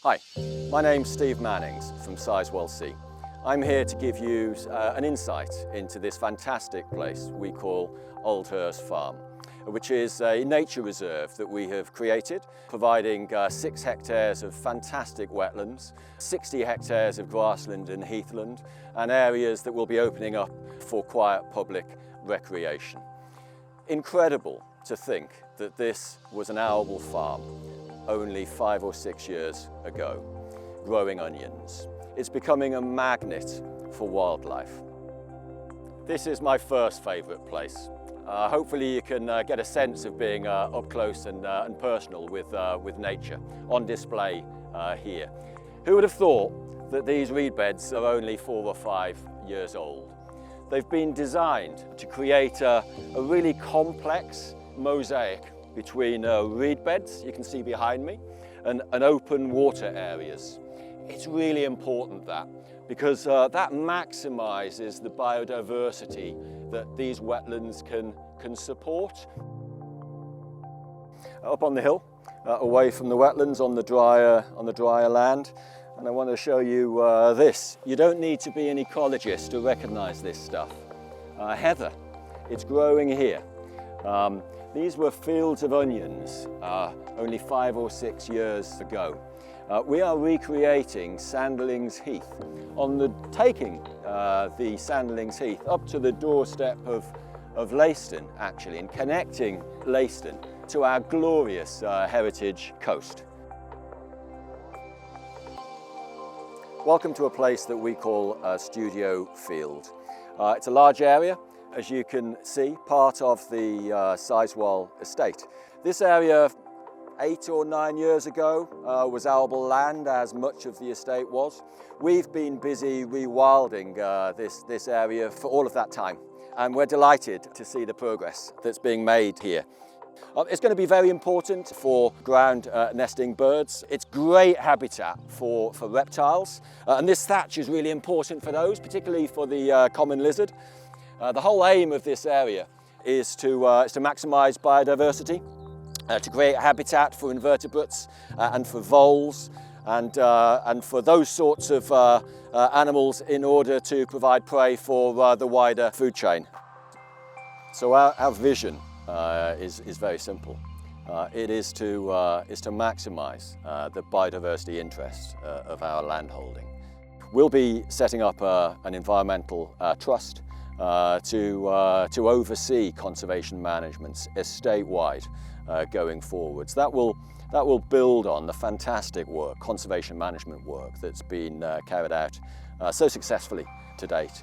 Hi, my name's Steve Mannings from Sizewell C. I'm here to give you an insight into this fantastic place we call Old Hurst Farm, which is a nature reserve that we have created, providing 6 hectares of fantastic wetlands, 60 hectares of grassland and heathland, and areas that will be opening up for quiet public recreation. Incredible to think that this was an arable farm only 5 or 6 years ago, growing onions. It's becoming a magnet for wildlife. This is my first favourite place. Hopefully you can get a sense of being up close and personal with nature on display here. Who would have thought that these reed beds are only 4 or 5 years old? They've been designed to create a really complex mosaic between reed beds, you can see behind me, and open water areas. It's really important that, because that maximises the biodiversity that these wetlands can support. Up on the hill, away from the wetlands on the drier land, and I want to show you this. You don't need to be an ecologist to recognise this stuff. Heather, it's growing here. These were fields of onions only 5 or 6 years ago. We are recreating Sandilands Heath, taking the Sandilands Heath up to the doorstep of Leiston, actually, and connecting Leiston to our glorious heritage coast. Welcome to a place that we call Studio Field. It's a large area, as you can see, part of the Sizewell estate. This area 8 or 9 years ago was arable land, as much of the estate was. We've been busy rewilding this area for all of that time, and we're delighted to see the progress that's being made here. It's going to be very important for ground nesting birds. It's great habitat for reptiles, and this thatch is really important for those, particularly for the common lizard. The whole aim of this area is to maximise biodiversity, to create habitat for invertebrates and for voles and for those sorts of animals in order to provide prey for the wider food chain. So our vision is very simple. It is to maximise the biodiversity interest of our landholding. We'll be setting up an environmental trust to oversee conservation management estate-wide going forwards. That will build on the fantastic work, conservation management work, that's been carried out so successfully to date.